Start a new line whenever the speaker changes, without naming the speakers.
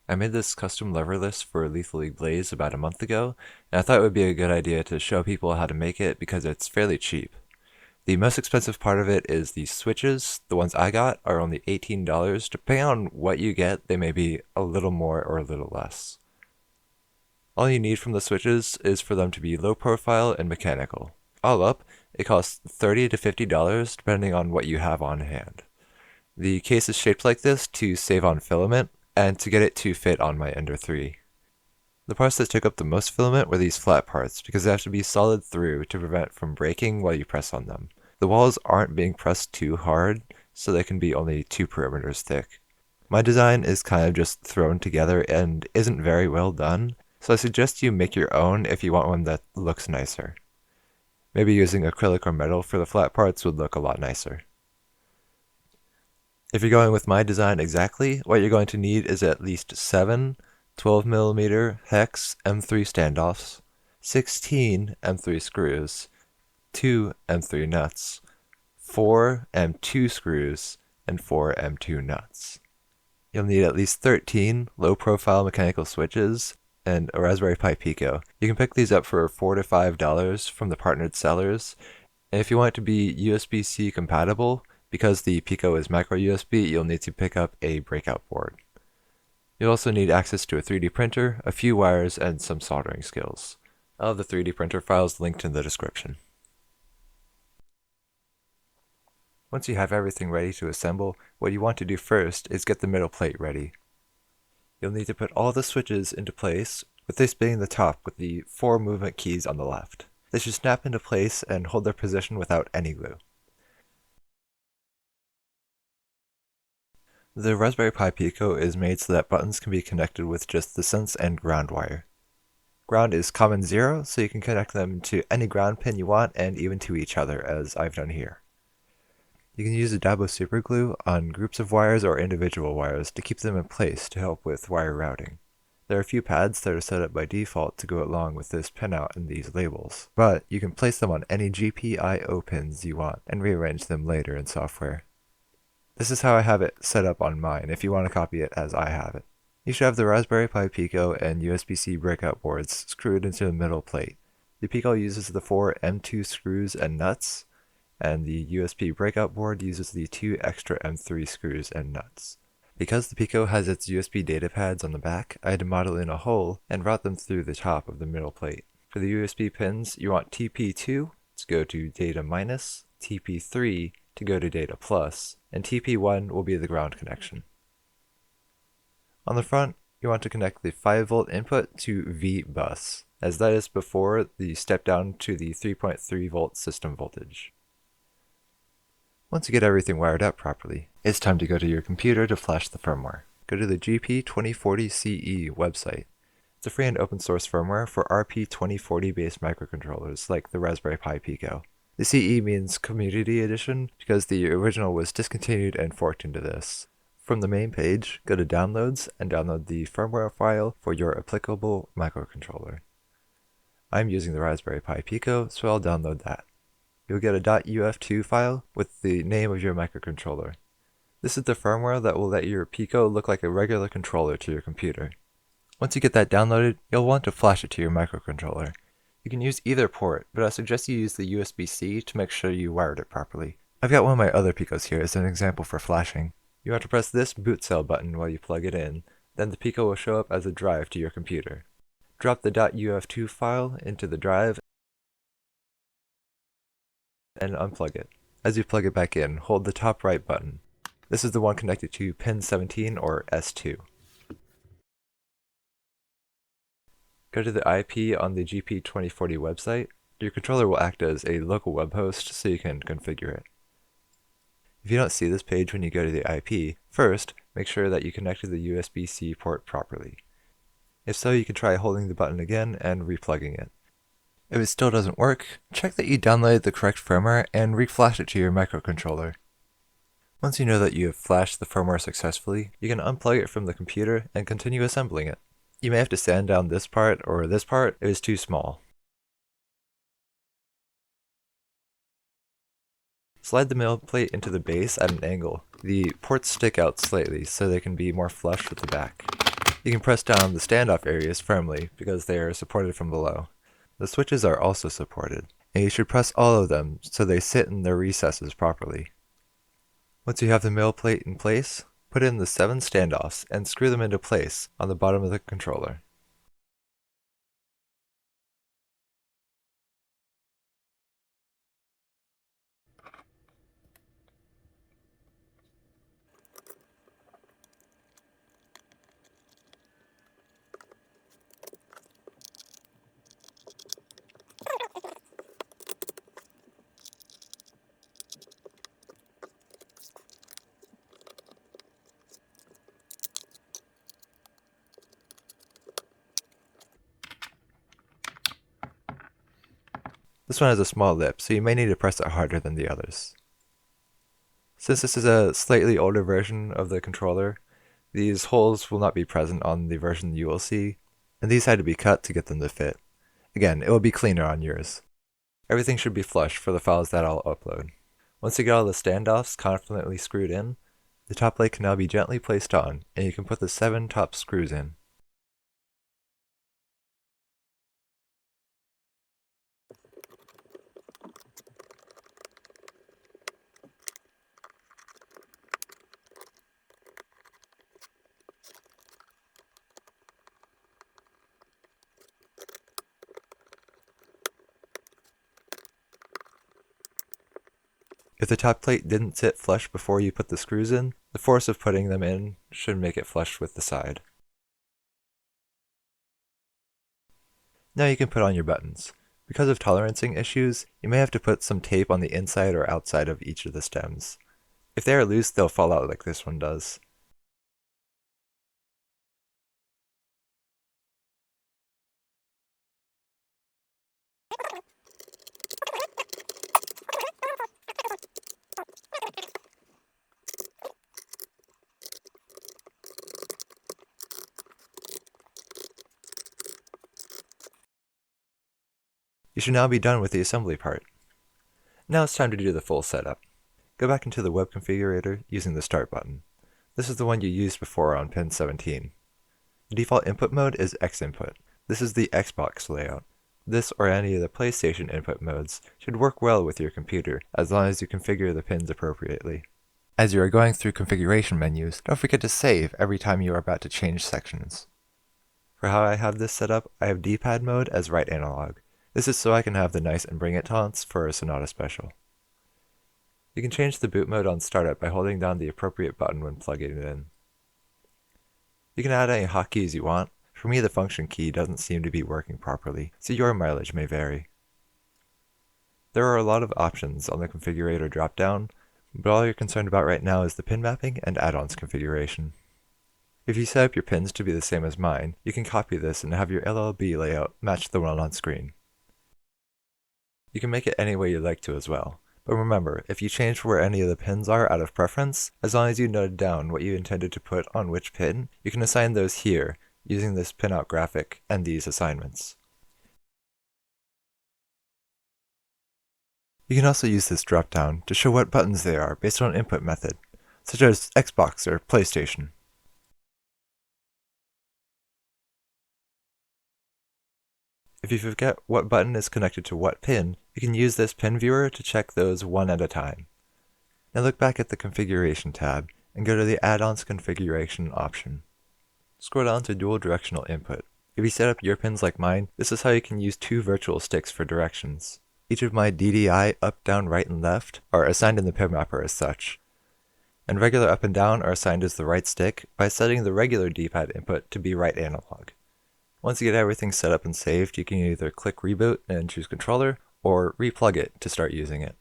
I made this custom Leverless for Lethal League Blaze about a month ago, and I thought it would be a good idea to show people how to make it because it's fairly cheap. The most expensive part of it is the switches. The ones I got are only $18. Depending on what you get, they may be a little more or a little less. All you need from the switches is for them to be low profile and mechanical. All up, it costs $30 to $50 depending on what you have on hand. The case is shaped like this to save on filament, and to get it to fit on my Ender 3. The parts that took up the most filament were these flat parts, because they have to be solid through to prevent from breaking while you press on them. The walls aren't being pressed too hard, so they can be only 2 perimeters thick. My design is kind of just thrown together and isn't very well done, so I suggest you make your own if you want one that looks nicer. Maybe using acrylic or metal for the flat parts would look a lot nicer. If you're going with my design exactly, what you're going to need is at least 7 12mm hex M3 standoffs, 16 M3 screws, 2 M3 nuts, 4 M2 screws, and 4 M2 nuts. You'll need at least 13 low-profile mechanical switches and a Raspberry Pi Pico. You can pick these up for $4 to $5 from the partnered sellers, and if you want it to be USB-C compatible, because the Pico is micro USB, you'll need to pick up a breakout board. You'll also need access to a 3D printer, a few wires, and some soldering skills. I'll have the 3D printer files linked in the description. Once you have everything ready to assemble, what you want to do first is get the middle plate ready. You'll need to put all the switches into place, with this being the top with the 4 movement keys on the left. They should snap into place and hold their position without any glue. The Raspberry Pi Pico is made so that buttons can be connected with just the sense and ground wire. Ground is common 0, so you can connect them to any ground pin you want and even to each other, as I've done here. You can use a dab of superglue on groups of wires or individual wires to keep them in place to help with wire routing. There are a few pads that are set up by default to go along with this pinout and these labels, but you can place them on any GPIO pins you want and rearrange them later in software. This is how I have it set up on mine if you want to copy it as I have it. You should have the Raspberry Pi Pico and USB-C breakout boards screwed into the middle plate. The Pico uses the 4 M2 screws and nuts, and the USB breakout board uses the 2 extra M3 screws and nuts. Because the Pico has its USB data pads on the back, I had to model in a hole and route them through the top of the middle plate. For the USB pins, you want TP2 to go to data minus, TP3 to go to data plus, and TP1 will be the ground connection. On the front, you want to connect the 5V input to V bus, as that is before the step down to the 3.3V system voltage. Once you get everything wired up properly, it's time to go to your computer to flash the firmware. Go to the GP2040CE website. It's a free and open source firmware for RP2040 based microcontrollers like the Raspberry Pi Pico. The CE means Community Edition because the original was discontinued and forked into this. From the main page, go to Downloads and download the firmware file for your applicable microcontroller. I'm using the Raspberry Pi Pico, so I'll download that. You'll get a .uf2 file with the name of your microcontroller. This is the firmware that will let your Pico look like a regular controller to your computer. Once you get that downloaded, you'll want to flash it to your microcontroller. You can use either port, but I suggest you use the USB-C to make sure you wired it properly. I've got one of my other Picos here as an example for flashing. You have to press this boot cell button while you plug it in, then the Pico will show up as a drive to your computer. Drop the .uf2 file into the drive and unplug it. As you plug it back in, hold the top right button. This is the one connected to pin 17 or S2. Go to the IP on the GP2040 website. Your controller will act as a local web host so you can configure it. If you don't see this page when you go to the IP, first, make sure that you connected the USB-C port properly. If so, you can try holding the button again and replugging it. If it still doesn't work, check that you downloaded the correct firmware and reflash it to your microcontroller. Once you know that you have flashed the firmware successfully, you can unplug it from the computer and continue assembling it. You may have to sand down this part or this part, it is too small. Slide the middle plate into the base at an angle. The ports stick out slightly so they can be more flush with the back. You can press down the standoff areas firmly because they are supported from below. The switches are also supported, and you should press all of them so they sit in their recesses properly. Once you have the middle plate in place, put in the 7 standoffs and screw them into place on the bottom of the controller. This one has a small lip, so you may need to press it harder than the others. Since this is a slightly older version of the controller, these holes will not be present on the version you will see, and these had to be cut to get them to fit. Again, it will be cleaner on yours. Everything should be flush for the files that I'll upload. Once you get all the standoffs confidently screwed in, the top plate can now be gently placed on, and you can put the 7 top screws in. If the top plate didn't sit flush before you put the screws in, the force of putting them in should make it flush with the side. Now you can put on your buttons. Because of tolerancing issues, you may have to put some tape on the inside or outside of each of the stems. If they are loose, they'll fall out like this one does. You should now be done with the assembly part. Now it's time to do the full setup. Go back into the web configurator using the Start button. This is the one you used before on pin 17. The default input mode is X input. This is the Xbox layout. This or any of the PlayStation input modes should work well with your computer as long as you configure the pins appropriately. As you are going through configuration menus, don't forget to save every time you are about to change sections. For how I have this set up, I have D-pad mode as right analog. This is so I can have the nice and bring it taunts for a Sonata special. You can change the boot mode on startup by holding down the appropriate button when plugging it in. You can add any hotkeys you want. For me, the function key doesn't seem to be working properly, so your mileage may vary. There are a lot of options on the configurator dropdown, but all you're concerned about right now is the pin mapping and add-ons configuration. If you set up your pins to be the same as mine, you can copy this and have your LLB layout match the one on screen. You can make it any way you'd like to as well, but remember, if you change where any of the pins are out of preference, as long as you noted down what you intended to put on which pin, you can assign those here using this pinout graphic and these assignments. You can also use this dropdown to show what buttons they are based on an input method, such as Xbox or PlayStation. If you forget what button is connected to what pin, you can use this pin viewer to check those one at a time. Now look back at the Configuration tab and go to the Add-ons Configuration option. Scroll down to Dual Directional Input. If you set up your pins like mine, this is how you can use 2 virtual sticks for directions. Each of my DDI up, down, right, and left are assigned in the pin mapper as such, and regular up and down are assigned as the right stick by setting the regular D-pad input to be right analog. Once you get everything set up and saved, you can either click Reboot and choose Controller, or replug it to start using it.